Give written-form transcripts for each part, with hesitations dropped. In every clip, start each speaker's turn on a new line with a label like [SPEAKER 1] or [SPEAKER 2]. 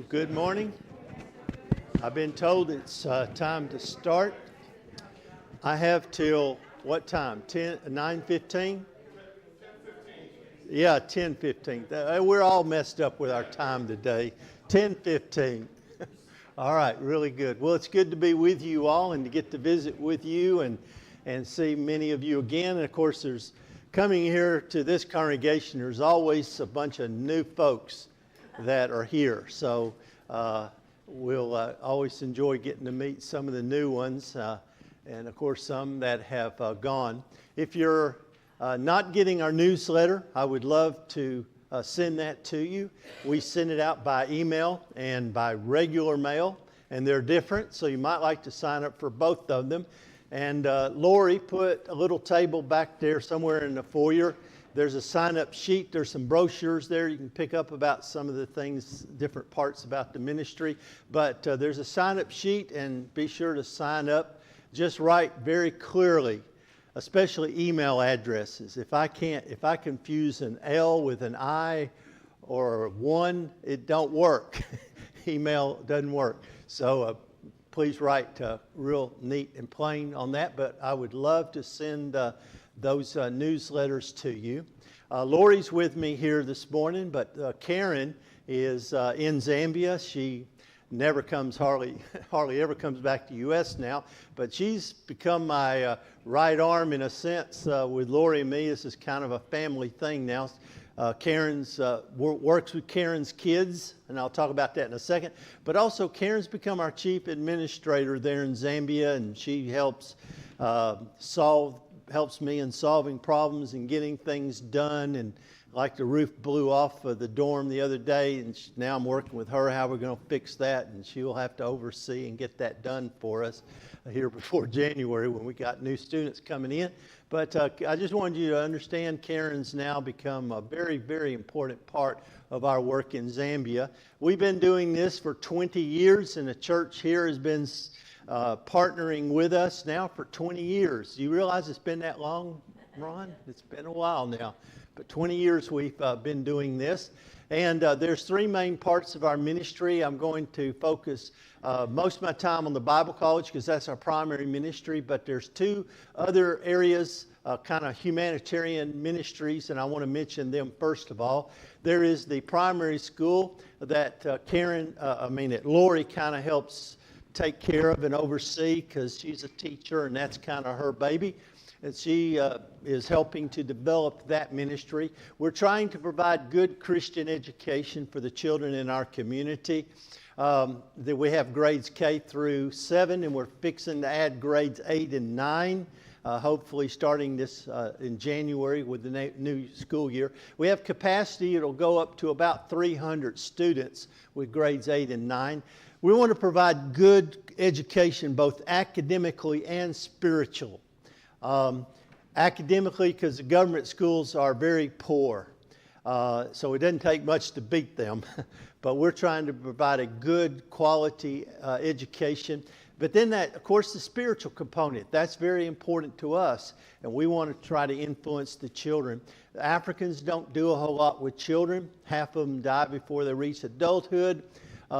[SPEAKER 1] Good morning. I've been told it's time to start. I have till what time? 9:15? Yeah, 10:15. We're all messed up with our time today. 10:15. All right, really good. Well, it's good to be with you all and to get to visit with you and see many of you again. And of course, there's coming here to this congregation, there's always a bunch of new folks that are here. So we'll always enjoy getting to meet some of the new ones and of course some that have gone. If you're not getting our newsletter, I would love to send that to you. We send it out by email and by regular mail, and they're different, so you might like to sign up for both of them. And Lori put a little table back there somewhere in the foyer. There's a sign-up sheet. There's some brochures there. You can pick up about some of the things, different parts about the ministry. But there's a sign-up sheet, and be sure to sign up. Just write very clearly, especially email addresses. If I confuse an L with an I or a 1, it don't work. Email doesn't work. So please write real neat and plain on that. But I would love to send those newsletters to you. Lori's with me here this morning, but Karen is in Zambia. She never comes, hardly ever comes back to U.S. now, but she's become my right arm in a sense with Lori and me. This is kind of a family thing now. Karen's works with Karen's kids, and I'll talk about that in a second. But also Karen's become our chief administrator there in Zambia, and she helps helps me in solving problems and getting things done. And like the roof blew off of the dorm the other day, and now I'm working with her how we're going to fix that, and she will have to oversee and get that done for us here before January when we got new students coming in. But I just wanted you to understand Karen's now become a very, very important part of our work in Zambia. We've been doing this for 20 years, and the church here has been partnering with us now for 20 years. Do you realize it's been that long, Ron? It's been a while now. But 20 years we've been doing this. And there's three main parts of our ministry. I'm going to focus most of my time on the Bible College because that's our primary ministry. But there's two other areas, kind of humanitarian ministries, and I want to mention them first of all. There is the primary school that that Lori kind of helps take care of and oversee because she's a teacher and that's kind of her baby. And she is helping to develop that ministry. We're trying to provide good Christian education for the children in our community. That we have grades K through 7, and we're fixing to add grades 8 and 9. Hopefully starting this in January with the new school year. We have capacity. It'll go up to about 300 students with grades 8 and 9. We want to provide good education, both academically and spiritual. Academically, because the government schools are very poor, so it doesn't take much to beat them. But we're trying to provide a good quality education. But then that, of course, the spiritual component, that's very important to us, and we want to try to influence the children. The Africans don't do a whole lot with children. Half of them die before they reach adulthood.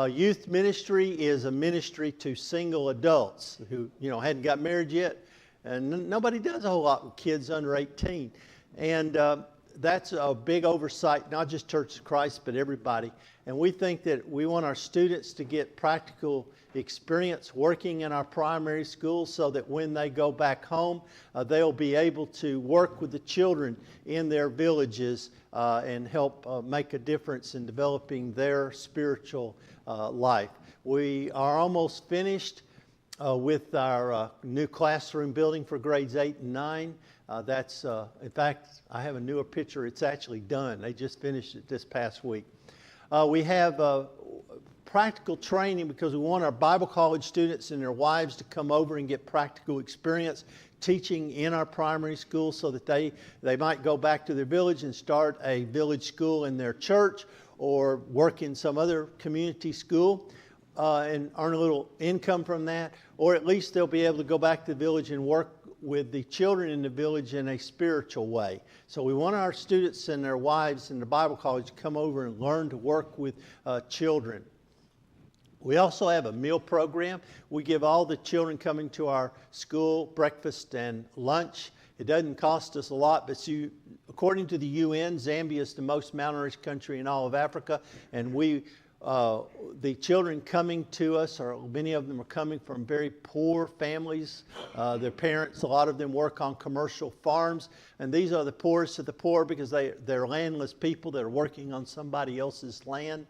[SPEAKER 1] Youth ministry is a ministry to single adults who, hadn't got married yet. And nobody does a whole lot with kids under 18. And that's a big oversight, not just Church of Christ, but everybody. And we think that we want our students to get practical experience working in our primary schools so that when they go back home, they'll be able to work with the children in their villages and help make a difference in developing their spiritual life. We are almost finished with our new classroom building for grades 8 and 9. In fact, I have a newer picture. It's actually done. They just finished it this past week. We have practical training because we want our Bible college students and their wives to come over and get practical experience teaching in our primary school so that they might go back to their village and start a village school in their church or work in some other community school. And earn a little income from that, or at least they'll be able to go back to the village and work with the children in the village in a spiritual way. So we want our students and their wives in the Bible college to come over and learn to work with children. We also have a meal program. We give all the children coming to our school breakfast and lunch. It doesn't cost us a lot, but according to the UN, Zambia is the most malnourished country in all of Africa, and the children coming to us, or many of them are coming from very poor families. Their parents, a lot of them work on commercial farms, and these are the poorest of the poor because they're landless people that are working on somebody else's land.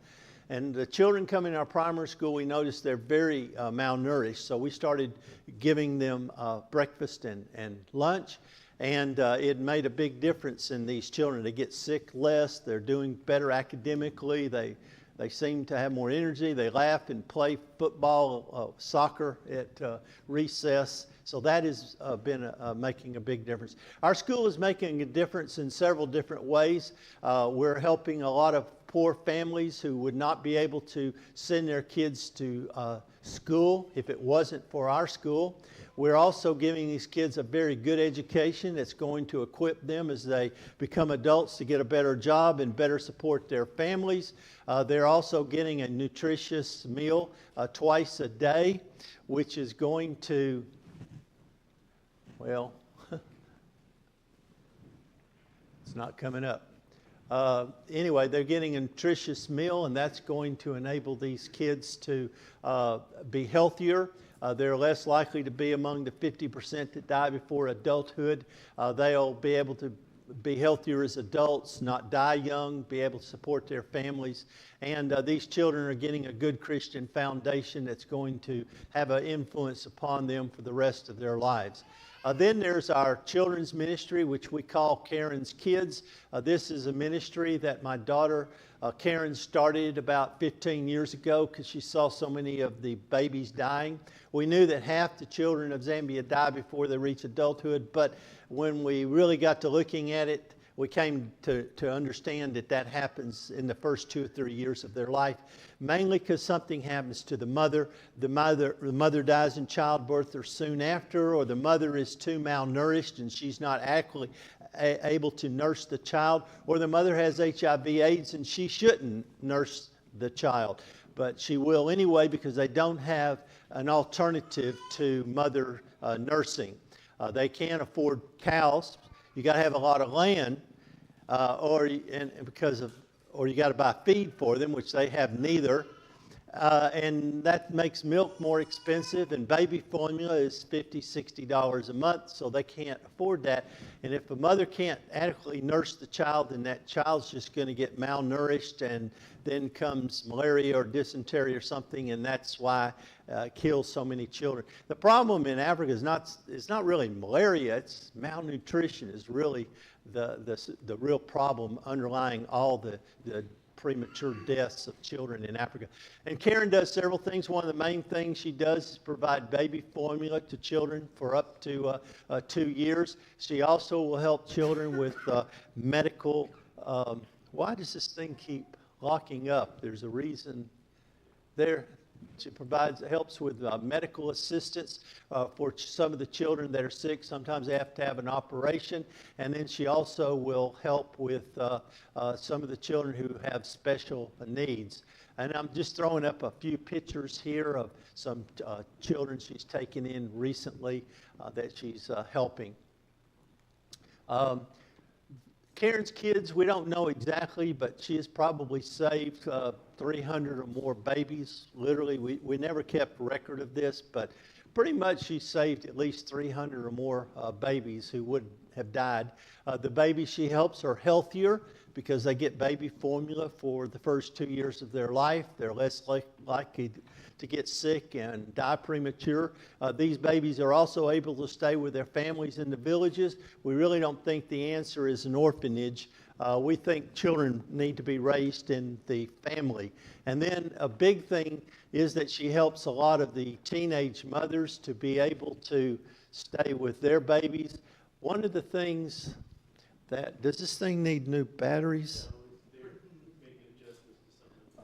[SPEAKER 1] And the children coming to our primary school, we noticed they're very malnourished. So we started giving them breakfast and lunch. And it made a big difference in these children. They get sick less. They're doing better academically. They seem to have more energy. They laugh and play football, soccer at recess. So that has been making a big difference. Our school is making a difference in several different ways. We're helping a lot of poor families who would not be able to send their kids to school if it wasn't for our school. We're also giving these kids a very good education that's going to equip them as they become adults to get a better job and better support their families. They're also getting a nutritious meal twice a day, which is going to, well, it's not coming up. Anyway, they're getting a nutritious meal, and that's going to enable these kids to be healthier. They're less likely to be among the 50% that die before adulthood. They'll be able to be healthier as adults, not die young, be able to support their families. And these children are getting a good Christian foundation that's going to have an influence upon them for the rest of their lives. Then there's our children's ministry, which we call Karen's Kids. This is a ministry that my daughter Karen started about 15 years ago because she saw so many of the babies dying. We knew that half the children of Zambia die before they reach adulthood, but when we really got to looking at it, we came to understand that happens in the first 2 or 3 years of their life, mainly because something happens to the mother. The mother dies in childbirth or soon after, or the mother is too malnourished and she's not adequately able to nurse the child, or the mother has HIV/AIDS and she shouldn't nurse the child, but she will anyway because they don't have an alternative to mother nursing. They can't afford cows. You got to have a lot of land, or you got to buy feed for them, which they have neither. And that makes milk more expensive, and baby formula is $50, $60 a month, so they can't afford that. And if a mother can't adequately nurse the child, then that child's just going to get malnourished, and then comes malaria or dysentery or something, and that's why it kills so many children. The problem in Africa is not really malaria, it's malnutrition is really the real problem underlying all the premature deaths of children in Africa. And Karen does several things. One of the main things she does is provide baby formula to children for up to 2 years. She also will help children with medical, why does this thing keep locking up? There's a reason there. She helps with medical assistance for some of the children that are sick. Sometimes they have to have an operation. And then she also will help with some of the children who have special needs. And I'm just throwing up a few pictures here of some children she's taken in recently that she's helping. Karen's Kids, we don't know exactly, but she has probably saved 300 or more babies. Literally, we never kept record of this, but pretty much she saved at least 300 or more babies who would have died. The babies she helps are healthier because they get baby formula for the first 2 years of their life. They're less likely to get sick and die premature. These babies are also able to stay with their families in the villages. We really don't think the answer is an orphanage. We think children need to be raised in the family. And then a big thing is that she helps a lot of the teenage mothers to be able to stay with their babies. One of the things does this thing need new batteries?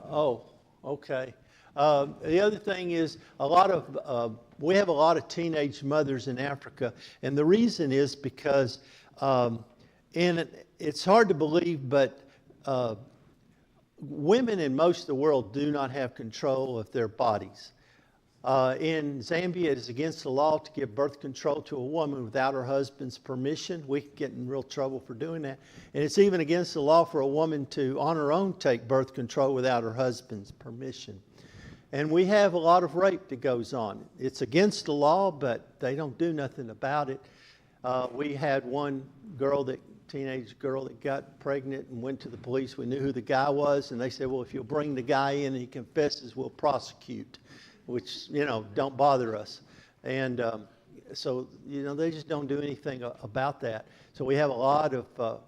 [SPEAKER 1] Oh, okay. The other thing is we have a lot of teenage mothers in Africa, and the reason is because it's hard to believe, but women in most of the world do not have control of their bodies. In Zambia, it is against the law to give birth control to a woman without her husband's permission. We can get in real trouble for doing that. And it's even against the law for a woman to, on her own, take birth control without her husband's permission. And we have a lot of rape that goes on. It's against the law, but they don't do nothing about it. We had one teenage girl that got pregnant and went to the police. We knew who the guy was, and they said, well, if you'll bring the guy in and he confesses, we'll prosecute. Which, don't bother us. And so, they just don't do anything about that. So we have a lot of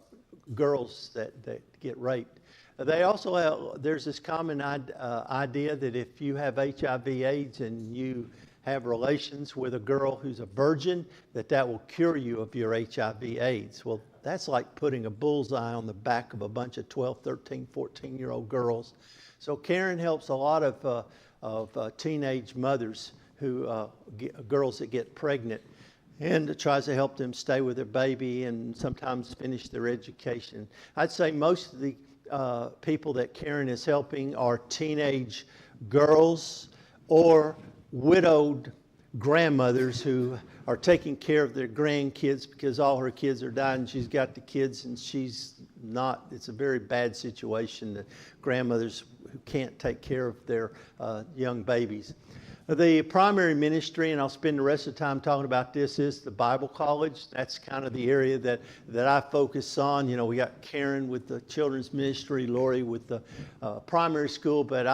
[SPEAKER 1] girls that get raped. They also have, there's this common idea that if you have HIV/AIDS and you have relations with a girl who's a virgin, that will cure you of your HIV/AIDS. Well, that's like putting a bullseye on the back of a bunch of 12, 13, 14-year-old girls. So Karen helps a lot of teenage mothers girls that get pregnant, and tries to help them stay with their baby and sometimes finish their education. I'd say most of the people that Karen is helping are teenage girls or widowed grandmothers who are taking care of their grandkids because all her kids are dying. She's got the kids and she's not. It's a very bad situation. The grandmothers who can't take care of their young babies. The primary ministry, and I'll spend the rest of the time talking about this, is the Bible College. That's kind of the area that I focus on. We got Karen with the children's ministry, Lori with the primary school, but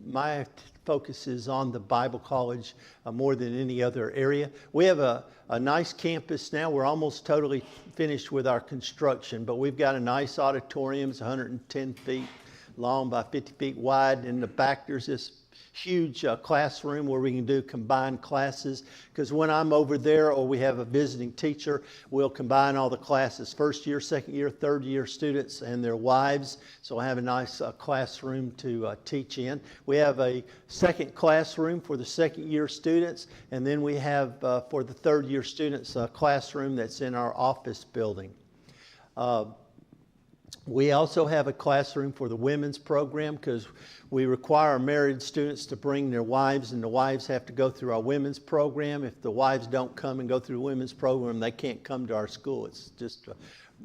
[SPEAKER 1] my focus is on the Bible College more than any other area. We have a nice campus now. We're almost totally finished with our construction, but we've got a nice auditorium. It's 110 feet long by 50 feet wide. In the back, there's this huge classroom where we can do combined classes, because when I'm over there or we have a visiting teacher, we'll combine all the classes, first year, second year, third year students and their wives. So I have a nice classroom to teach in. We have a second classroom for the second year students, and then we have for the third year students a classroom that's in our office building. We also have a classroom for the women's program, because we require married students to bring their wives, and the wives have to go through our women's program. If the wives don't come and go through the women's program, they can't come to our school. It's just a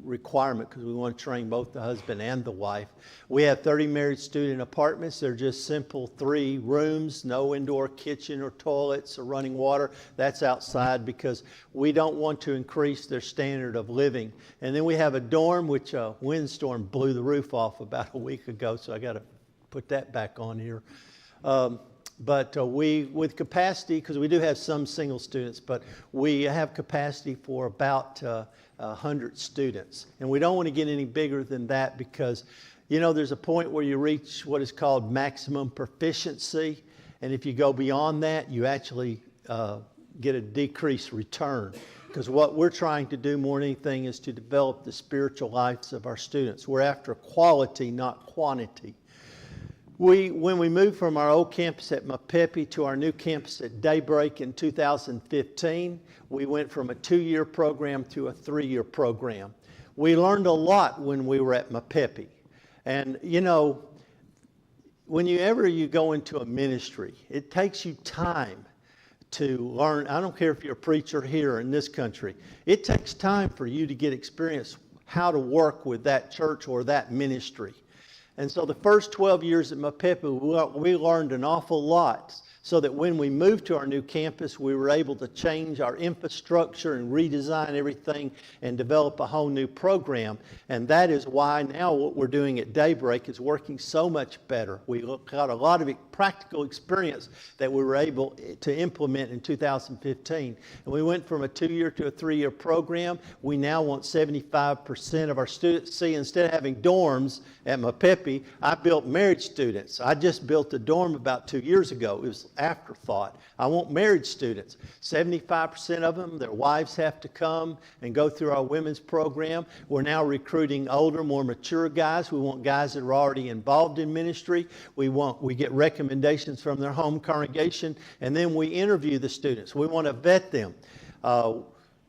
[SPEAKER 1] requirement because we want to train both the husband and the wife. We have 30 married student apartments. They're just simple 3 rooms, no indoor kitchen or toilets or running water. That's outside because we don't want to increase their standard of living. And then we have a dorm, which a windstorm blew the roof off about a week ago, so I got to put that back on here. But we, with capacity, because we do have some single students, but we have capacity for about 100 students. And we don't want to get any bigger than that because, there's a point where you reach what is called maximum proficiency. And if you go beyond that, you actually get a decreased return. Because what we're trying to do more than anything is to develop the spiritual lives of our students. We're after quality, not quantity. When we moved from our old campus at Mapepe to our new campus at Daybreak in 2015, we went from a 2-year program to a 3-year program. We learned a lot when we were at Mapepe. And, whenever you go into a ministry, it takes you time to learn. I don't care if you're a preacher here or in this country. It takes time for you to get experience how to work with that church or that ministry. And so the first 12 years at Mapepe, we learned an awful lot, so that when we moved to our new campus, we were able to change our infrastructure and redesign everything and develop a whole new program. And that is why now what we're doing at Daybreak is working so much better. We got a lot of practical experience that we were able to implement in 2015. And we went from a 2-year to a 3-year program. We now want 75% of our students. See, instead of having dorms at Mapepe, I built married students. I just built a dorm about 2 years ago. It was afterthought. I want married students. 75% of them, their wives have to come and go through our women's program. We're now recruiting older, more mature guys. We want guys that are already involved in ministry. We get recommendations from their home congregation, and then we interview the students. We want to vet them.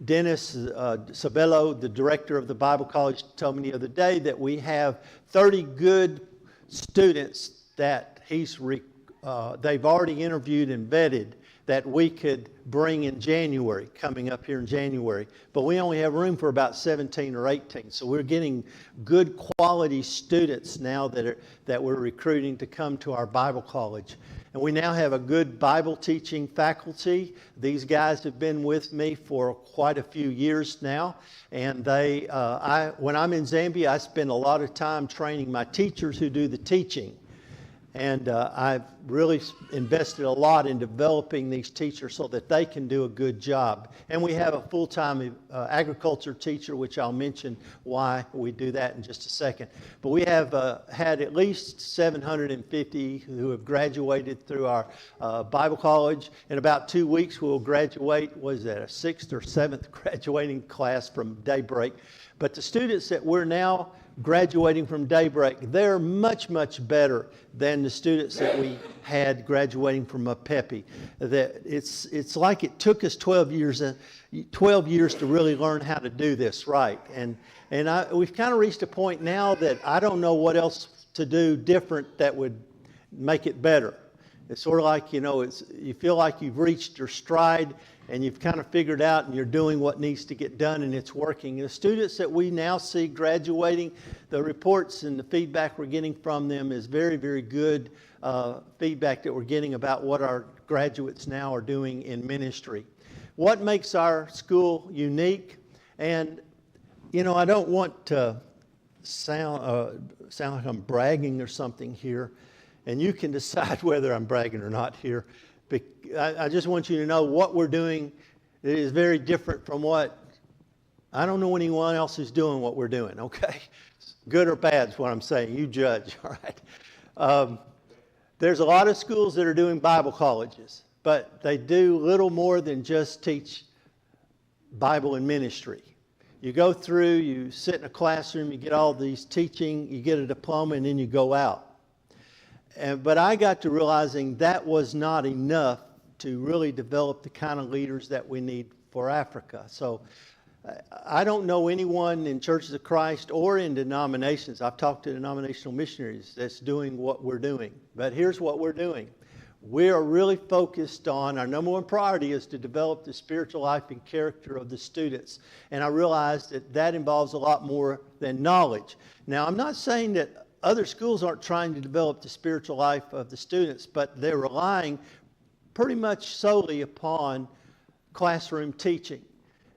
[SPEAKER 1] Dennis Sabello, the director of the Bible College, told me the other day that we have 30 good students that they've already interviewed and vetted that we could bring in January, coming up here in January. But we only have room for about 17 or 18. So we're getting good quality students now that we're recruiting to come to our Bible college. And we now have a good Bible teaching faculty. These guys have been with me for quite a few years now. And when I'm in Zambia, I spend a lot of time training my teachers who do the teaching. And I've really invested a lot in developing these teachers so that they can do a good job. And we have a full-time agriculture teacher, which I'll mention why we do that in just a second. But we have had at least 750 who have graduated through our Bible college. In about 2 weeks, we'll graduate, what is that, a 6th or 7th graduating class from Daybreak. But the students that we're now graduating from Daybreak, they're much, much better than the students that we had graduating from Pepe. That it's like it took us 12 years to really learn how to do this right. And we've kind of reached a point now that I don't know what else to do different that would make it better. It's sort of like, you feel like you've reached your stride and you've kind of figured out and you're doing what needs to get done and it's working. The students that we now see graduating, the reports and the feedback we're getting from them is very, very good feedback that we're getting about what our graduates now are doing in ministry. What makes our school unique? And, I don't want to sound like I'm bragging or something here, and you can decide whether I'm bragging or not here. I just want you to know what we're doing is very different from I don't know anyone else who's doing what we're doing, okay? Good or bad is what I'm saying. You judge, all right? There's a lot of schools that are doing Bible colleges, but they do little more than just teach Bible and ministry. You go through, you sit in a classroom, you get all these teaching, you get a diploma, and then you go out. But I got to realizing that was not enough to really develop the kind of leaders that we need for Africa. So I don't know anyone in Churches of Christ or in denominations. I've talked to denominational missionaries that's doing what we're doing. But here's what we're doing. We are really focused on, our number one priority is to develop the spiritual life and character of the students. And I realized that involves a lot more than knowledge. Now, I'm not saying that other schools aren't trying to develop the spiritual life of the students, but they're relying pretty much solely upon classroom teaching.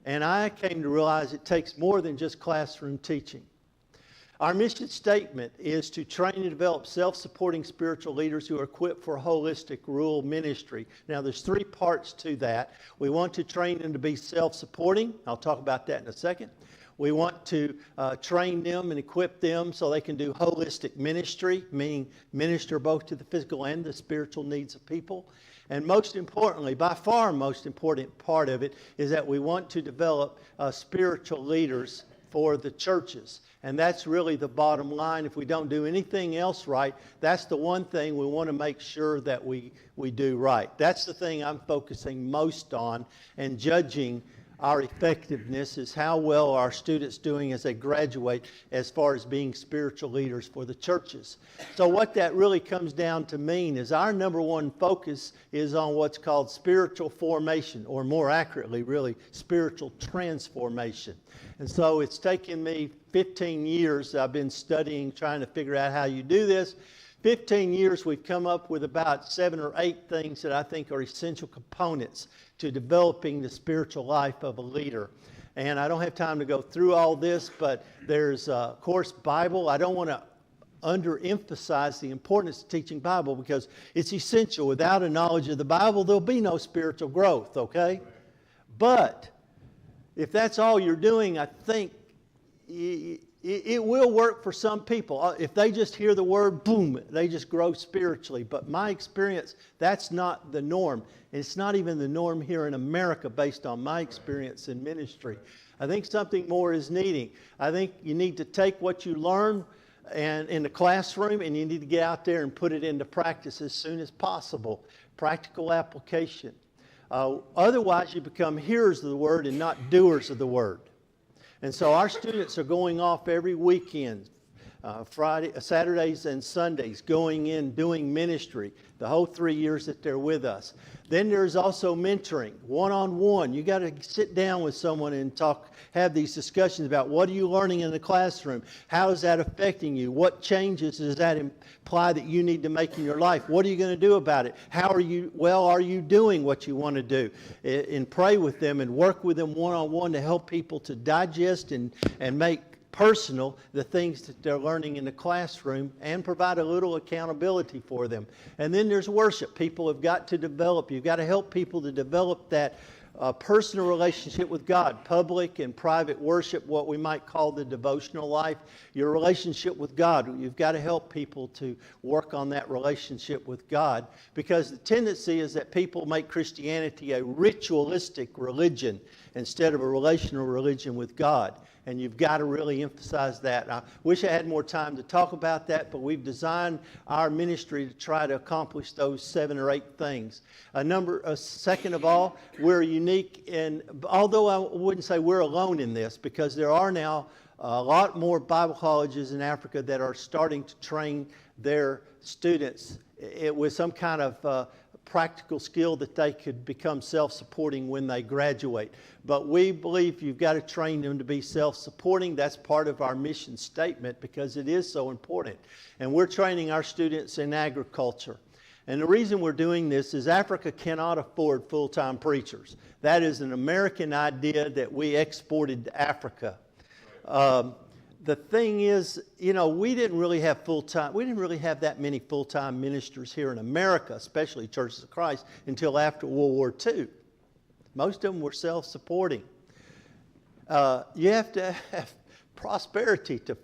[SPEAKER 1] And I came to realize it takes more than just classroom teaching. Our mission statement is to train and develop self-supporting spiritual leaders who are equipped for holistic rural ministry. Now, there's 3 parts to that. We want to train them to be self-supporting. I'll talk about that in a second. We want to train them and equip them so they can do holistic ministry, meaning minister both to the physical and the spiritual needs of people. And most importantly, by far most important part of it, is that we want to develop spiritual leaders for the churches. And that's really the bottom line. If we don't do anything else right, that's the one thing we want to make sure that we do right. That's the thing I'm focusing most on and judging our effectiveness is how well are our students doing as they graduate as far as being spiritual leaders for the churches. So what that really comes down to mean is our number one focus is on what's called spiritual formation, or more accurately, really, spiritual transformation. And so it's taken me 15 years. I've been studying, trying to figure out how you do this. 15 years, we've come up with about 7 or 8 things that I think are essential components to developing the spiritual life of a leader. And I don't have time to go through all this, but there's, of course, Bible. I don't want to underemphasize the importance of teaching Bible because it's essential. Without a knowledge of the Bible, there'll be no spiritual growth, okay? But if that's all you're doing, I think it will work for some people. If they just hear the word, boom, they just grow spiritually. But my experience, that's not the norm. It's not even the norm here in America based on my experience in ministry. I think something more is needing. I think you need to take what you learn and in the classroom and you need to get out there and put it into practice as soon as possible. Practical application. Otherwise, you become hearers of the word and not doers of the word. And so our students are going off every weekend Saturdays and Sundays, going in, doing ministry, the whole 3 years that they're with us. Then there's also mentoring, one-on-one. You got to sit down with someone and have these discussions about what are you learning in the classroom? How is that affecting you? What changes does that imply that you need to make in your life? What are you going to do about it? Are you doing what you want to do? And pray with them and work with them one-on-one to help people to digest and make personal the things that they're learning in the classroom and provide a little accountability for them. And then there's worship. People have got to develop. You've got to help people to develop that personal relationship with God, public and private worship, what we might call the devotional life, your relationship with God. You've got to help people to work on that relationship with God, because the tendency is that people make Christianity a ritualistic religion instead of a relational religion with God. And you've got to really emphasize that. I wish I had more time to talk about that, but we've designed our ministry to try to accomplish those 7 or 8 things. Second of all, we're unique, although I wouldn't say we're alone in this, because there are now a lot more Bible colleges in Africa that are starting to train their students with some kind of practical skill that they could become self-supporting when they graduate. But we believe you've got to train them to be self-supporting. That's part of our mission statement because it is so important. And we're training our students in agriculture. And the reason we're doing this is Africa cannot afford full-time preachers. That is an American idea that we exported to Africa. The thing is, we didn't really have that many full-time ministers here in America, especially Churches of Christ, until after World War II. Most of them were self-supporting. You have to have prosperity to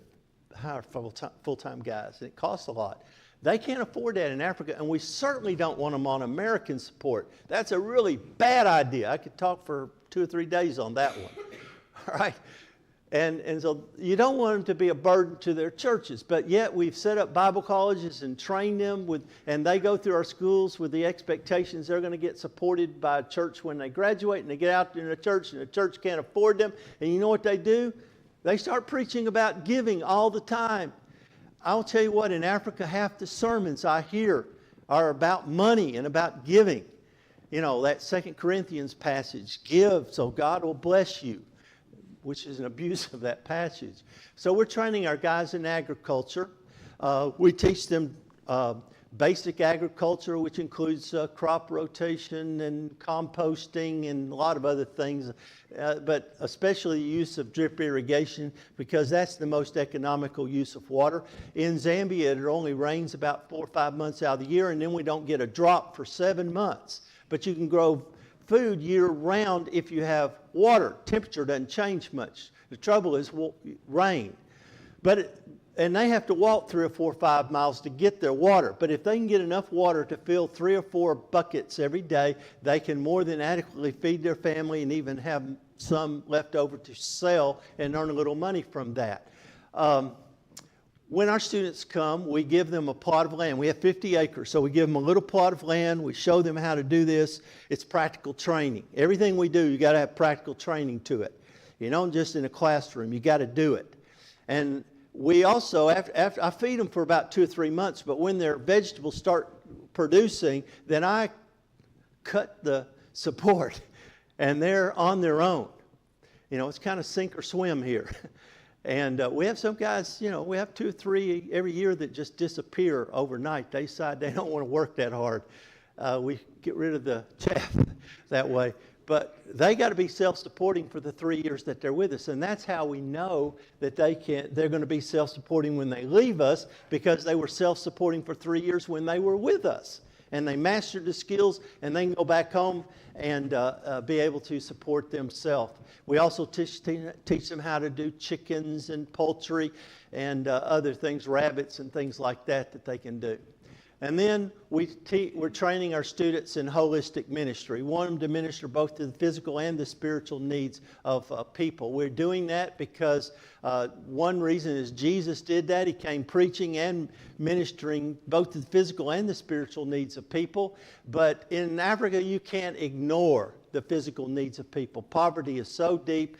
[SPEAKER 1] hire full-time guys. It costs a lot. They can't afford that in Africa, and we certainly don't want them on American support. That's a really bad idea. I could talk for 2 or 3 days on that one. All right? And so you don't want them to be a burden to their churches, but yet we've set up Bible colleges and trained them and they go through our schools with the expectations they're going to get supported by a church when they graduate, and they get out in a church and the church can't afford them. And you know what they do? They start preaching about giving all the time. I'll tell you what, in Africa, half the sermons I hear are about money and about giving. That 2 Corinthians passage, give so God will bless you, which is an abuse of that passage. So we're training our guys in agriculture. We teach them basic agriculture, which includes crop rotation and composting and a lot of other things, but especially the use of drip irrigation, because that's the most economical use of water. In Zambia, it only rains about 4 or 5 months out of the year, and then we don't get a drop for 7 months. But you can grow food year-round if you have water. Temperature doesn't change much. The trouble is rain. And they have to walk 3 or 4 or 5 miles to get their water. But if they can get enough water to fill 3 or 4 buckets every day, they can more than adequately feed their family and even have some left over to sell and earn a little money from that. When our students come, we give them a plot of land. We have 50 acres, so we give them a little plot of land. We show them how to do this. It's practical training. Everything we do, you got to have practical training to it. You don't just in a classroom. You got to do it. And we also, after I feed them for about 2 or 3 months, but when their vegetables start producing, then I cut the support, and they're on their own. It's kind of sink or swim here. And we have some guys, we have 2 or 3 every year that just disappear overnight. They decide they don't want to work that hard. We get rid of the chaff that way. But they got to be self-supporting for the 3 years that they're with us. And that's how we know that they're going to be self-supporting when they leave us, because they were self-supporting for 3 years when they were with us. And they mastered the skills, and they can go back home and be able to support themselves. We also teach them how to do chickens and poultry and other things, rabbits and things like that they can do. And then we're training our students in holistic ministry. We want them to minister both to the physical and the spiritual needs of people. We're doing that because one reason is Jesus did that. He came preaching and ministering both to the physical and the spiritual needs of people. But in Africa, you can't ignore the physical needs of people. Poverty is so deep.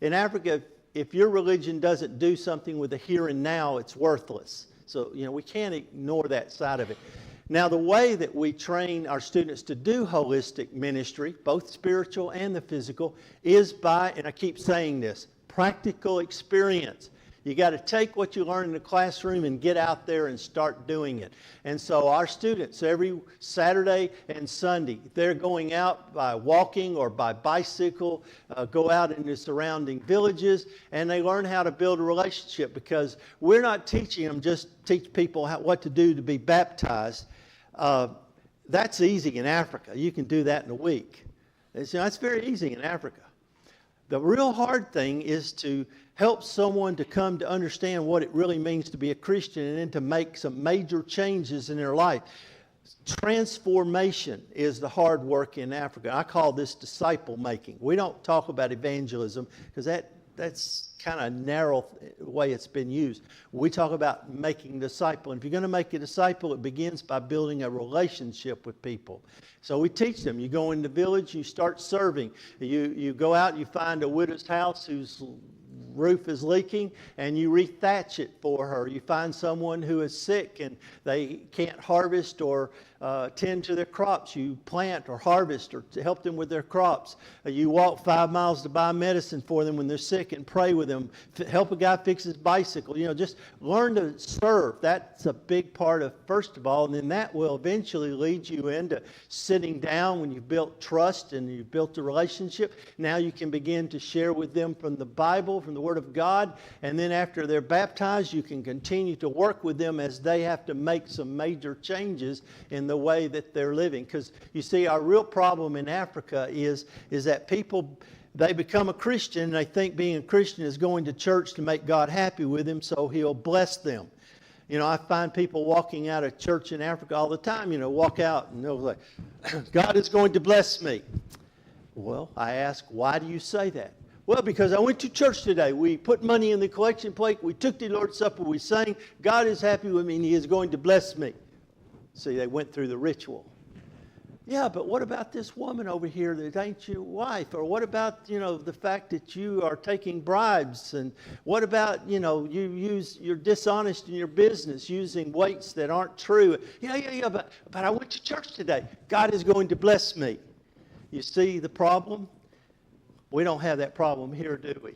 [SPEAKER 1] In Africa, if your religion doesn't do something with the here and now, it's worthless. So, we can't ignore that side of it. Now, the way that we train our students to do holistic ministry, both spiritual and the physical, is by, and I keep saying this, practical experience. You got to take what you learn in the classroom and get out there and start doing it. And so our students, every Saturday and Sunday, they're going out by walking or by bicycle, go out in the surrounding villages, and they learn how to build a relationship, because we're not teaching them just teach people what to do to be baptized. That's easy in Africa. You can do that in a week. That's very easy in Africa. The real hard thing is to help someone to come to understand what it really means to be a Christian, and then to make some major changes in their life. Transformation is the hard work in Africa. I call this disciple making. We don't talk about evangelism, because that's kind of narrow way it's been used. We talk about making a disciple. And if you're going to make a disciple, it begins by building a relationship with people. So we teach them. You go in the village, you start serving. You go out, you find a widow's house whose roof is leaking, and you rethatch it for her. You find someone who is sick and they can't harvest or tend to their crops. You plant or harvest or to help them with their crops. You walk 5 miles to buy medicine for them when they're sick and pray with them. Help a guy fix his bicycle. Just learn to serve. That's a big part of, first of all, and then that will eventually lead you into sitting down when you've built trust and you've built a relationship. Now you can begin to share with them from the Bible, from the Word of God, and then after they're baptized, you can continue to work with them as they have to make some major changes in the way that they're living. Because you see, our real problem in Africa is that people, they become a Christian and they think being a Christian is going to church to make God happy with them so He'll bless them. I find people walking out of church in Africa all the time, walk out and they're like, God is going to bless me. Well, I ask, why do you say that? Well, because I went to church today. We put money in the collection plate. We took the Lord's Supper. We sang, God is happy with me and He is going to bless me. See, they went through the ritual. Yeah, but what about this woman over here that ain't your wife? Or what about, the fact that you are taking bribes? And what about, you're dishonest in your business using weights that aren't true? Yeah, but I went to church today. God is going to bless me. You see the problem? We don't have that problem here, do we?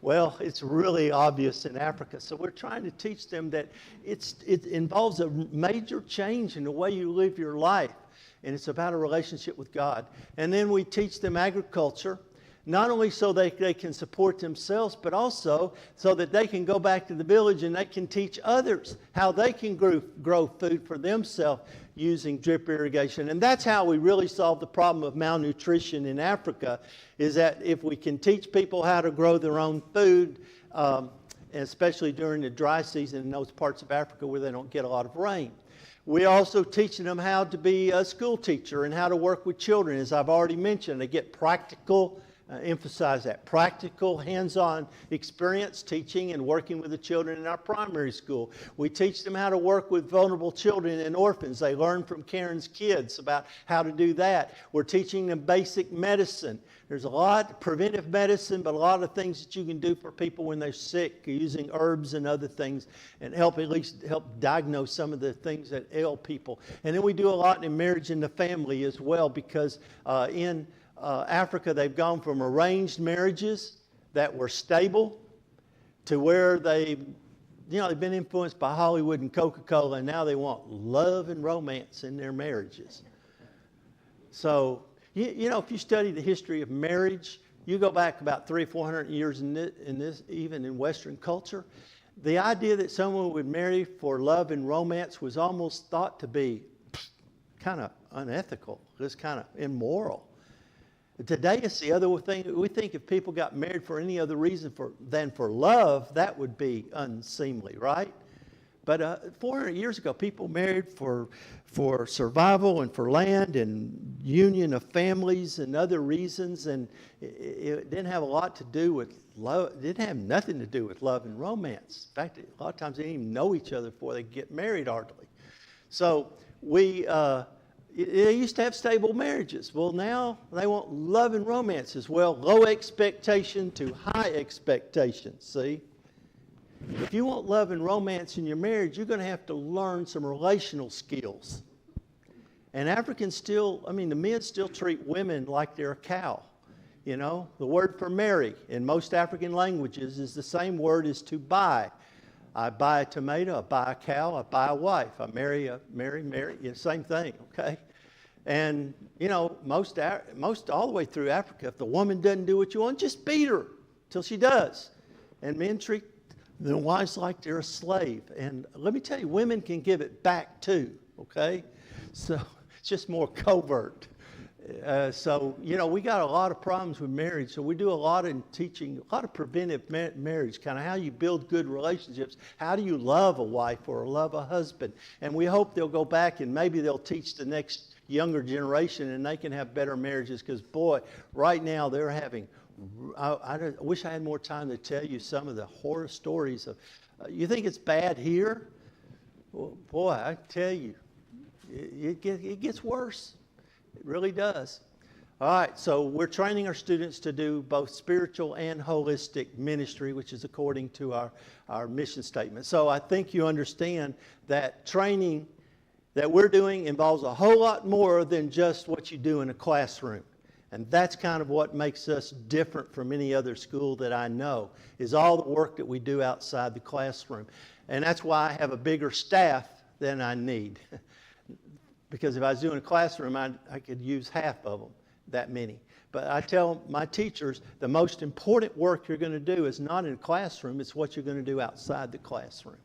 [SPEAKER 1] Well, it's really obvious in Africa. So we're trying to teach them that it involves a major change in the way you live your life. And it's about a relationship with God. And then we teach them agriculture, not only so they can support themselves, but also so that they can go back to the village and they can teach others how they can grow food for themselves using drip irrigation. And that's how we really solve the problem of malnutrition in Africa, is that if we can teach people how to grow their own food, especially during the dry season in those parts of Africa where they don't get a lot of rain. We also teaching them how to be a school teacher and how to work with children. As I've already mentioned, they get practical, emphasize that, practical, hands-on experience teaching and working with the children in our primary school. We teach them how to work with vulnerable children and orphans. They learn from Karen's kids about how to do that. We're teaching them basic medicine. There's a lot, preventive medicine, but a lot of things that you can do for people when they're sick, using herbs and other things, and at least help diagnose some of the things that ail people. And then we do a lot in marriage and the family as well, because in Africa, they've gone from arranged marriages that were stable to where they've been influenced by Hollywood and Coca-Cola, and now they want love and romance in their marriages. So, if you study the history of marriage, you go back about 300 or 400 years in this, even in Western culture, the idea that someone would marry for love and romance was almost thought to be kind of unethical, just kind of immoral. Today, it's the other thing. We think if people got married for any other reason than for love, that would be unseemly, right? But 400 years ago, people married for survival and for land and union of families and other reasons, and it didn't have a lot to do with love. It didn't have nothing to do with love and romance. In fact, a lot of times they didn't even know each other before they get married hardly. So we they used to have stable marriages. Well, now they want love and romances. Well, low expectation to high expectations, see? If you want love and romance in your marriage, you're going to have to learn some relational skills. And Africans still, the men still treat women like they're a cow. You know, the word for marry in most African languages is the same word as to buy. I buy a tomato, I buy a cow, I buy a wife. I marry, same thing, okay? And, you know, most all the way through Africa, if the woman doesn't do what you want, just beat her till she does. And men treat their wives like they're a slave. And let me tell you, women can give it back too, okay? So it's just more covert. So, you know, we got a lot of problems with marriage. So we do a lot in teaching, a lot of preventive marriage, kind of how you build good relationships. How do you love a wife or love a husband? And we hope they'll go back and maybe they'll teach the next younger generation and they can have better marriages. Because, boy, right now they're having, I wish I had more time to tell you some of the horror stories of, you think it's bad here? Well, boy, I tell you, it gets worse. It really does. All right, so we're training our students to do both spiritual and holistic ministry, which is according to our mission statement. So I think you understand that training that we're doing involves a whole lot more than just what you do in a classroom. And that's kind of what makes us different from any other school that I know, is all the work that we do outside the classroom. And that's why I have a bigger staff than I need. Because if I was doing a classroom, I could use half of them, that many. But I tell my teachers, the most important work you're going to do is not in a classroom, it's what you're going to do outside the classroom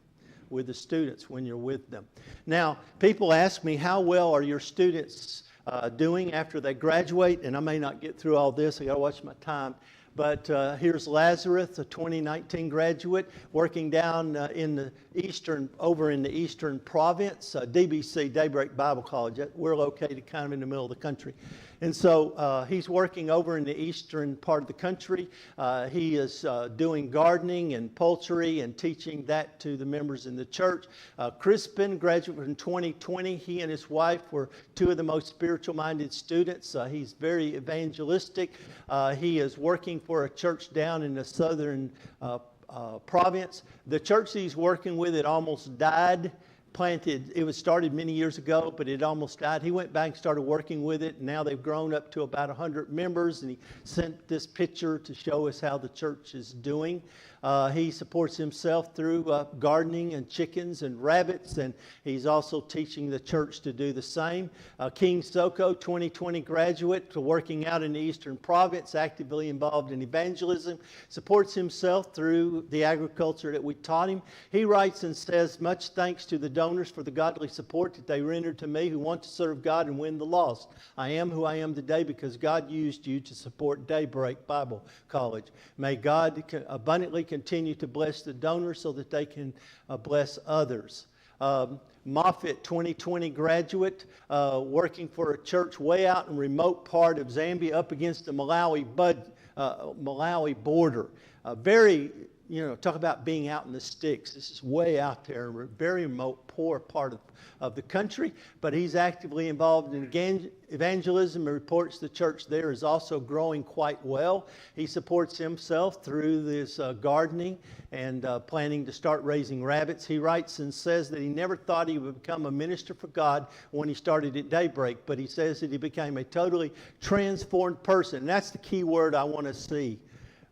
[SPEAKER 1] with the students when you're with them. Now, people ask me, how well are your students doing after they graduate? And I may not get through all this, I got to watch my time. But here's Lazarus, a 2019 graduate, working down in the eastern province, DBC, Daybreak Bible College. We're located kind of in the middle of the country. And so he's working over in the eastern part of the country. He is doing gardening and poultry and teaching that to the members in the church. Crispin, graduate in 2020. He and his wife were two of the most spiritual-minded students. He's very evangelistic. He is working for a church down in the southern province. The church that he's working with, it almost died. It was started many years ago, but it almost died. He went back and started working with it, and now they've grown up to about 100 members, and he sent this picture to show us how the church is doing. He supports himself through gardening and chickens and rabbits, and he's also teaching the church to do the same. King Soko, 2020 graduate, working out in the eastern province, actively involved in evangelism, supports himself through the agriculture that we taught him. He writes and says, much thanks to the donors for the godly support that they rendered to me who want to serve God and win the lost. I am who I am today because God used you to support Daybreak Bible College. May God abundantly continue to bless the donors so that they can bless others. Moffitt, 2020 graduate, working for a church way out in a remote part of Zambia up against the Malawi border. Talk about being out in the sticks. This is way out there, a very remote, poor part of the country. But he's actively involved in evangelism and reports the church there is also growing quite well. He supports himself through this gardening and planning to start raising rabbits. He writes and says that he never thought he would become a minister for God when he started at Daybreak, but he says that he became a totally transformed person. And that's the key word I want to see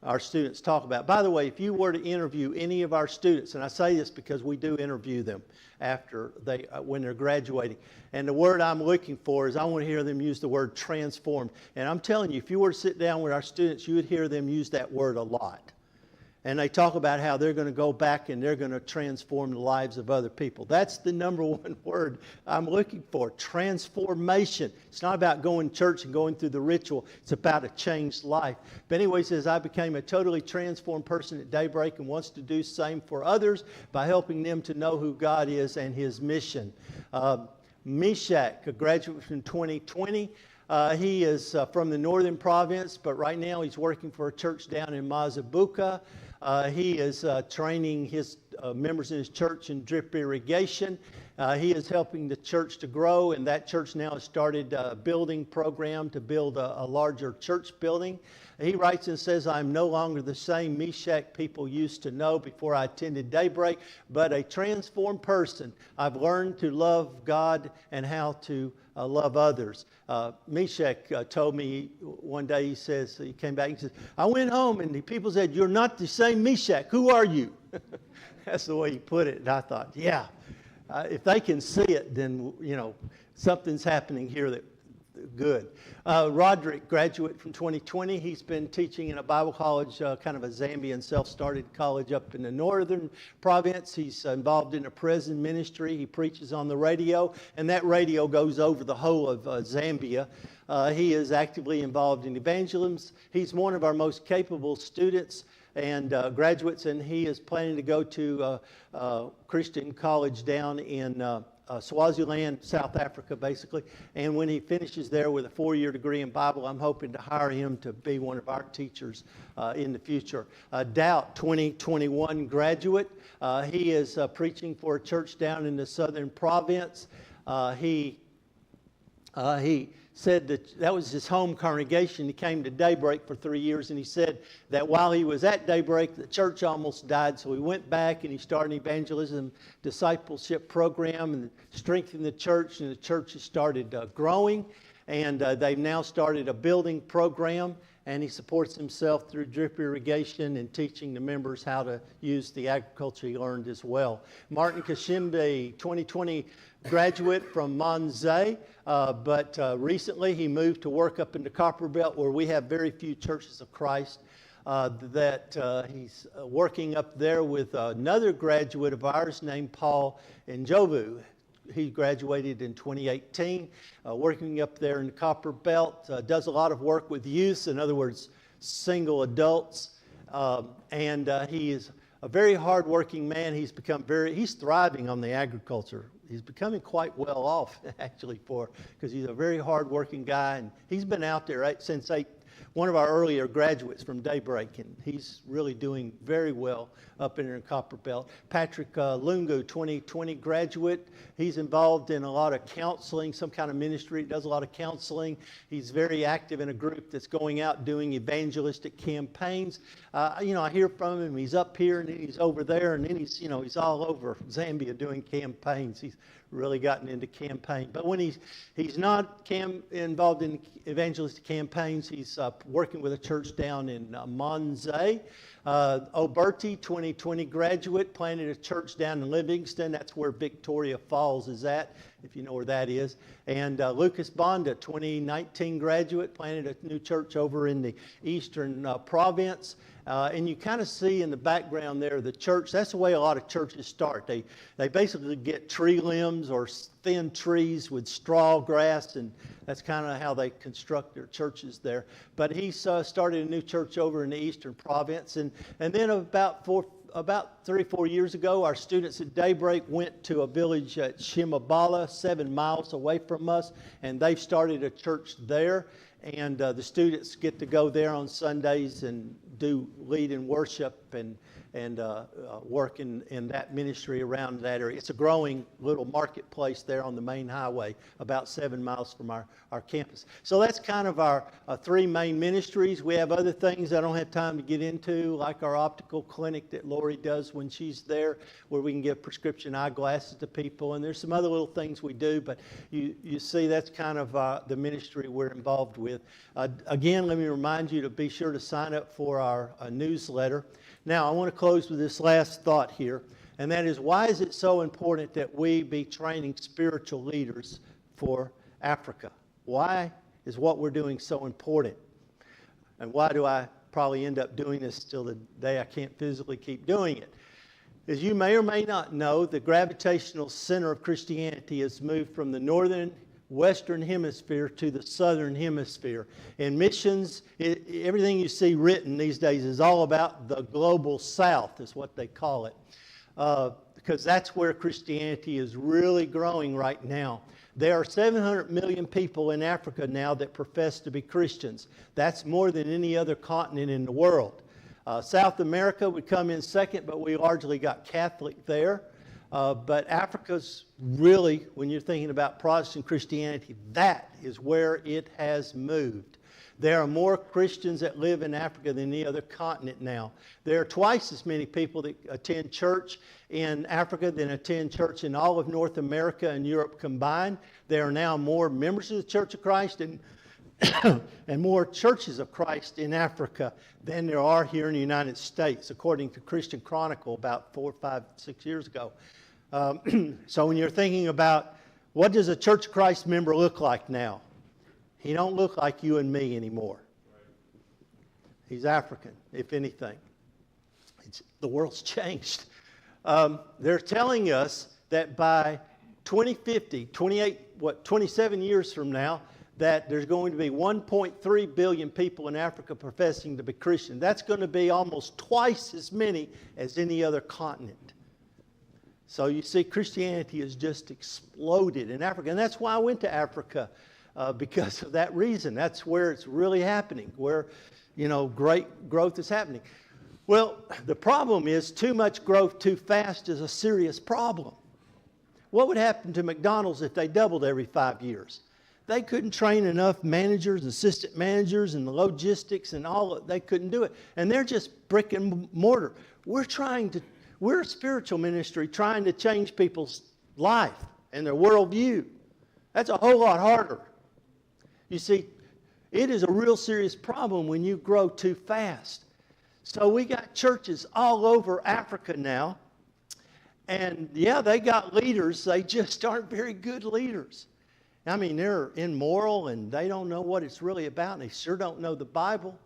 [SPEAKER 1] our students talk about. By the way, if you were to interview any of our students, and I say this because we do interview them after when they're graduating, and the word I'm looking for is I want to hear them use the word transformed. And I'm telling you, if you were to sit down with our students, you would hear them use that word a lot. And they talk about how they're going to go back and they're going to transform the lives of other people. That's the number one word I'm looking for, transformation. It's not about going to church and going through the ritual. It's about a changed life. But anyway, he says, I became a totally transformed person at Daybreak and wants to do the same for others by helping them to know who God is and his mission. Meshach, a graduate from 2020. He is from the northern province, but right now he's working for a church down in Mazabuka. He is training his members in his church in drip irrigation. He is helping the church to grow, and that church now has started a building program to build a larger church building. He writes and says, I'm no longer the same Meshach people used to know before I attended Daybreak, but a transformed person. I've learned to love God and how to love others. Meshach told me one day, he says, he came back and says, I went home and the people said, you're not the same Meshach. Who are you? That's the way he put it. And I thought, yeah, if they can see it, then, you know, something's happening here that good. Roderick, graduate from 2020. He's been teaching in a Bible college, kind of a Zambian self-started college up in the northern province. He's involved in a prison ministry. He preaches on the radio, and that radio goes over the whole of Zambia. He is actively involved in evangelism. He's one of our most capable students and graduates, and he is planning to go to Christian college down in Swaziland, South Africa, basically. And when he finishes there with a 4-year degree in Bible, I'm hoping to hire him to be one of our teachers in the future. Doubt, 2021 graduate. He is preaching for a church down in the southern province. He said that was his home congregation. He came to Daybreak for 3 years, and he said that while he was at Daybreak, the church almost died. So he went back and he started an evangelism discipleship program and strengthened the church, and the church has started growing. And they've now started a building program, and he supports himself through drip irrigation and teaching the members how to use the agriculture he learned as well. Martin Kashimbe, 2020 graduate from Manzai, but recently he moved to work up in the Copper Belt, where we have very few churches of Christ. He's working up there with another graduate of ours named Paul Njovu. He graduated in 2018, working up there in the Copper Belt, does a lot of work with youth, in other words, single adults, and he is a very hard-working man. He's thriving on the agriculture. He's becoming quite well off, actually, because he's a very hard-working guy, and he's been out there since one of our earlier graduates from Daybreak, and he's really doing very well up in the Copper Belt. Patrick Lungu, 2020 graduate. He's involved in a lot of counseling, some kind of ministry, does a lot of counseling. He's very active in a group that's going out doing evangelistic campaigns. I hear from him. He's up here and then he's over there, and then he's all over Zambia doing campaigns. He's really gotten into campaign. But when he's not involved in evangelistic campaigns, he's working with a church down in Manzai. Oberti, 2020 graduate, planted a church down in Livingston. That's where Victoria Falls is at, if you know where that is. And Lucas Bonda, 2019 graduate, planted a new church over in the eastern province. And you kind of see in the background there the church. That's the way a lot of churches start. They basically get tree limbs or thin trees with straw grass, and that's kind of how they construct their churches there. But he started a new church over in the eastern province. And then about 3 or 4 years ago, our students at Daybreak went to a village at Shimabala, 7 miles away from us, and they've started a church there. And the students get to go there on Sundays and lead in worship and work in that ministry around that area. It's a growing little marketplace there on the main highway, about 7 miles from our campus. So that's kind of our 3 main ministries. We have other things I don't have time to get into, like our optical clinic that Lori does when she's there, where we can give prescription eyeglasses to people. And there's some other little things we do, but you see that's kind of the ministry we're involved with. Again, let me remind you to be sure to sign up for our newsletter. Now, I want to close with this last thought here, and that is, why is it so important that we be training spiritual leaders for Africa? Why is what we're doing so important? And why do I probably end up doing this till the day I can't physically keep doing it? As you may or may not know, the gravitational center of Christianity has moved from the northern Western Hemisphere to the Southern Hemisphere. And missions, everything you see written these days is all about the global South, is what they call it. Because that's where Christianity is really growing right now. There are 700 million people in Africa now that profess to be Christians. That's more than any other continent in the world. South America would come in second, but we largely got Catholic there. But Africa's really, when you're thinking about Protestant Christianity, that is where it has moved. There are more Christians that live in Africa than any other continent now. There are twice as many people that attend church in Africa than attend church in all of North America and Europe combined. There are now more members of the Church of Christ and and more churches of Christ in Africa than there are here in the United States, according to Christian Chronicle about 4, 5, 6 years ago. So when you're thinking about what does a Church of Christ member look like now? He don't look like you and me anymore. He's African, if anything. The world's changed. They're telling us that by 2050, 27 years from now, that there's going to be 1.3 billion people in Africa professing to be Christian. That's going to be almost twice as many as any other continent. So you see, Christianity has just exploded in Africa. And that's why I went to Africa, because of that reason. That's where it's really happening, where, great growth is happening. Well, the problem is too much growth too fast is a serious problem. What would happen to McDonald's if they doubled every 5 years? They couldn't train enough managers, assistant managers, and the logistics and all. They couldn't do it. And they're just brick and mortar. We're a spiritual ministry trying to change people's life and their worldview. That's a whole lot harder. You see, it is a real serious problem when you grow too fast. So we got churches all over Africa now. And yeah, they got leaders. They just aren't very good leaders. I mean, they're immoral and they don't know what it's really about, and they sure don't know the Bible.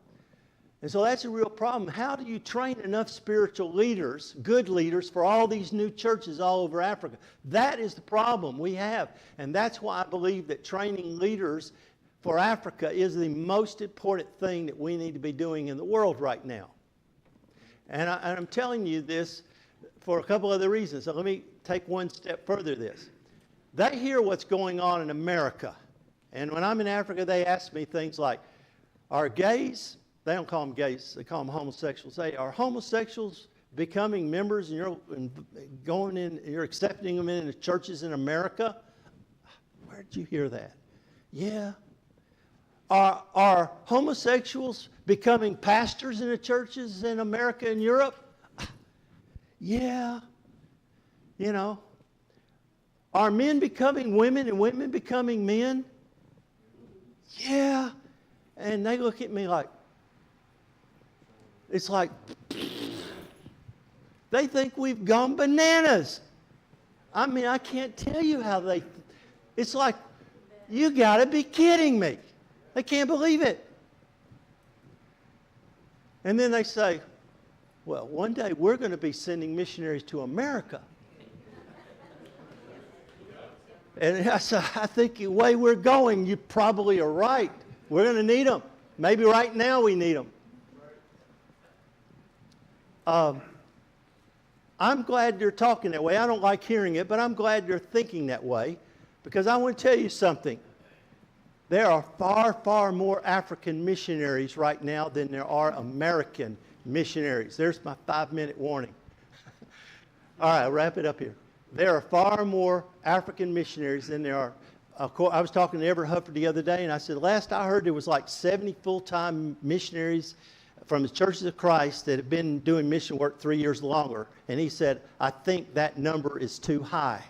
[SPEAKER 1] And so that's a real problem. How do you train enough spiritual leaders, good leaders, for all these new churches all over Africa? That is the problem we have. And that's why I believe that training leaders for Africa is the most important thing that we need to be doing in the world right now. And I'm telling you this for a couple other reasons. So let me take one step further this. They hear what's going on in America. And when I'm in Africa, they ask me things like, are gays, they don't call them gays, they call them homosexuals. Say, are homosexuals becoming members and you're accepting them into churches in America? Where did you hear that? Yeah. Are homosexuals becoming pastors in the churches in America and Europe? Yeah. Are men becoming women and women becoming men? Yeah. And they look at me like, it's like, they think we've gone bananas. I mean, I can't tell you how it's like, you got to be kidding me. They can't believe it. And then they say, well, one day we're going to be sending missionaries to America. And I said, I think the way we're going, you probably are right. We're going to need them. Maybe right now we need them. I'm glad you're talking that way. I don't like hearing it, but I'm glad you're thinking that way, because I want to tell you something. There are far, far more African missionaries right now than there are American missionaries. There's my 5-minute warning. All right, I'll wrap it up here. There are far more African missionaries than there are. I was talking to Everett Hufford the other day, and I said, last I heard there was like 70 full-time missionaries from the Churches of Christ that have been doing mission work 3 years longer. And he said, I think that number is too high.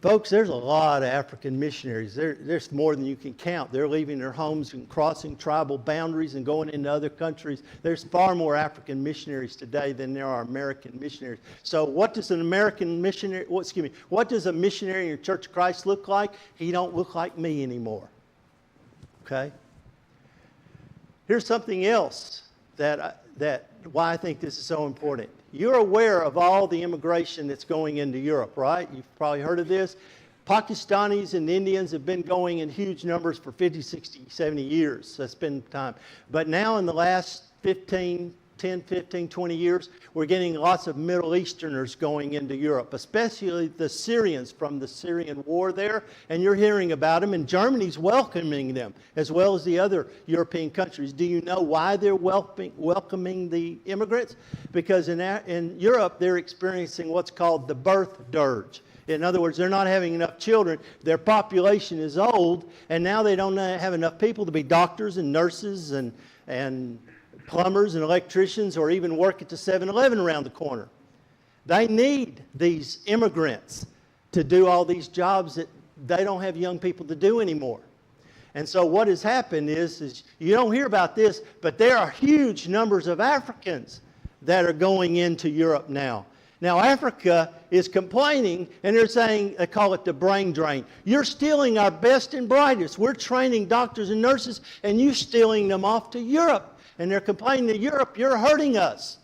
[SPEAKER 1] Folks, there's a lot of African missionaries. There's more than you can count. They're leaving their homes and crossing tribal boundaries and going into other countries. There's far more African missionaries today than there are American missionaries. So what does an American missionary, what does a missionary in your Church of Christ look like? He don't look like me anymore. Okay? Here's something else that why I think this is so important. You're aware of all the immigration that's going into Europe, right? You've probably heard of this. Pakistanis and Indians have been going in huge numbers for 50, 60, 70 years. That's been time. But now in the last 15, 10, 15, 20 years, we're getting lots of Middle Easterners going into Europe, especially the Syrians from the Syrian war there. And you're hearing about them, and Germany's welcoming them, as well as the other European countries. Do you know why they're welcoming the immigrants? Because in Europe, they're experiencing what's called the birth dirge. In other words, they're not having enough children. Their population is old, and now they don't have enough people to be doctors and nurses and plumbers and electricians, or even work at the 7-Eleven around the corner. They need these immigrants to do all these jobs that they don't have young people to do anymore. And so what has happened is you don't hear about this, but there are huge numbers of Africans that are going into Europe now. Now, Africa is complaining, and they're saying, they call it the brain drain. You're stealing our best and brightest. We're training doctors and nurses, and you're stealing them off to Europe. And they're complaining to Europe, you're hurting us.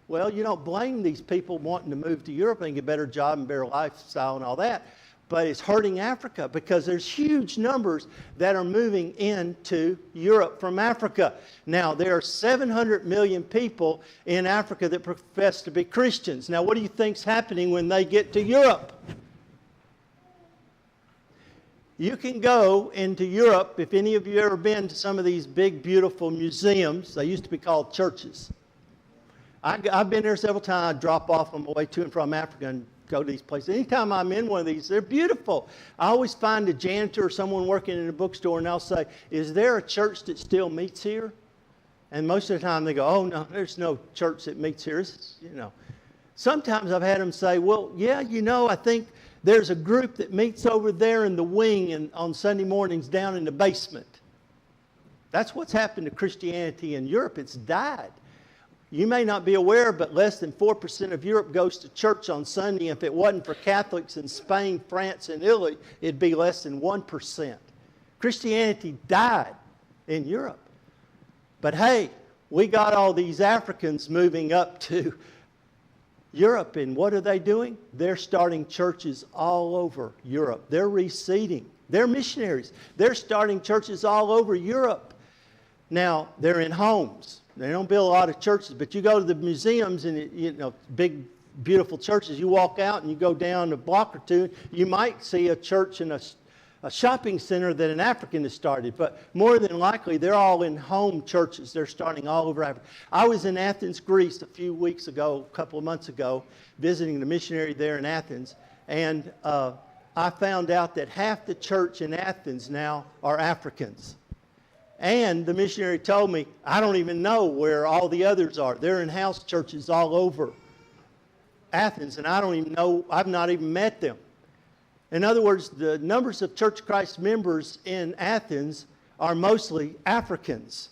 [SPEAKER 1] Well, you don't blame these people wanting to move to Europe and get a better job and better lifestyle and all that. But it's hurting Africa because there's huge numbers that are moving into Europe from Africa. Now, there are 700 million people in Africa that profess to be Christians. Now, what do you think's happening when they get to Europe? You can go into Europe, if any of you ever been to some of these big, beautiful museums. They used to be called churches. I've been there several times. I drop off on my way to and from Africa and go to these places. Anytime I'm in one of these, they're beautiful. I always find a janitor or someone working in a bookstore, and I'll say, is there a church that still meets here? And most of the time they go, oh, no, there's no church that meets here. Sometimes I've had them say, well, yeah, I think there's a group that meets over there in the wing and on Sunday mornings down in the basement. That's what's happened to Christianity in Europe. It's died. You may not be aware, but less than 4% of Europe goes to church on Sunday. If it wasn't for Catholics in Spain, France, and Italy, it'd be less than 1%. Christianity died in Europe. But hey, we got all these Africans moving up to Europe, and what are they doing? They're starting churches all over Europe. They're reseeding. They're missionaries. They're starting churches all over Europe. Now, they're in homes. They don't build a lot of churches, but you go to the museums and, big, beautiful churches. You walk out and you go down a block or two, you might see a church in a shopping center that an African has started, but more than likely they're all in home churches. They're starting all over Africa. I was in Athens, Greece a couple of months ago, visiting the missionary there in Athens, and I found out that half the church in Athens now are Africans. And the missionary told me, I don't even know where all the others are. They're in house churches all over Athens, and I don't even know, I've not even met them. In other words, the numbers of Church of Christ members in Athens are mostly Africans.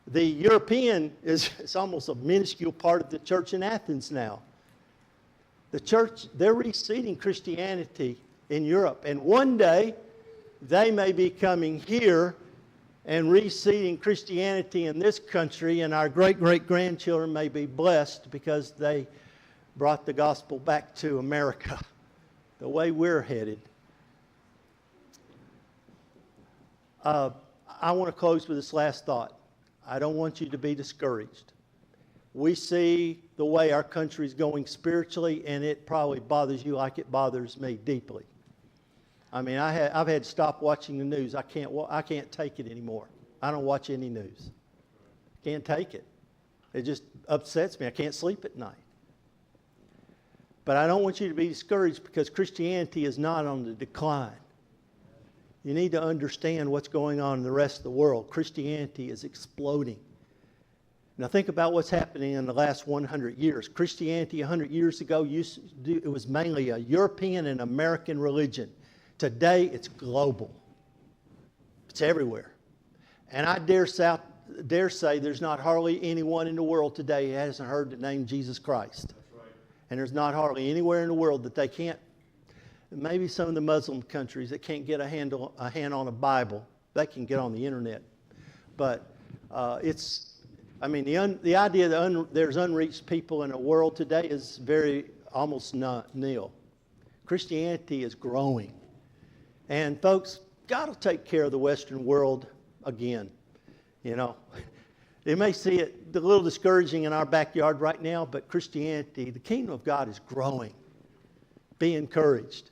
[SPEAKER 1] The European is almost a minuscule part of the church in Athens now. The church, they're reseeding Christianity in Europe. And one day, they may be coming here and reseeding Christianity in this country, and our great-great-grandchildren may be blessed because they brought the gospel back to America. The way we're headed. I want to close with this last thought. I don't want you to be discouraged. We see the way our country is going spiritually, and it probably bothers you like it bothers me deeply. I mean, I've had to stop watching the news. I can't take it anymore. I don't watch any news. Can't take it. It just upsets me. I can't sleep at night. But I don't want you to be discouraged because Christianity is not on the decline. You need to understand what's going on in the rest of the world. Christianity is exploding. Now think about what's happening in the last 100 years. Christianity 100 years ago, it was mainly a European and American religion. Today, it's global. It's everywhere. And I dare say there's not hardly anyone in the world today who hasn't heard the name Jesus Christ. And there's not hardly anywhere in the world that they can't, maybe some of the Muslim countries that can't get a hand on a Bible, they can get on the internet. But the idea that there's unreached people in the world today is almost nil. Christianity is growing. And folks, God will take care of the Western world again. It may see it a little discouraging in our backyard right now, but Christianity, the kingdom of God is growing. Be encouraged.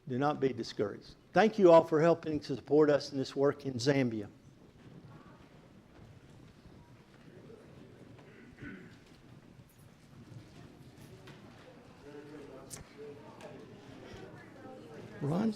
[SPEAKER 1] Do not be discouraged. Thank you all for helping to support us in this work in Zambia. Ron?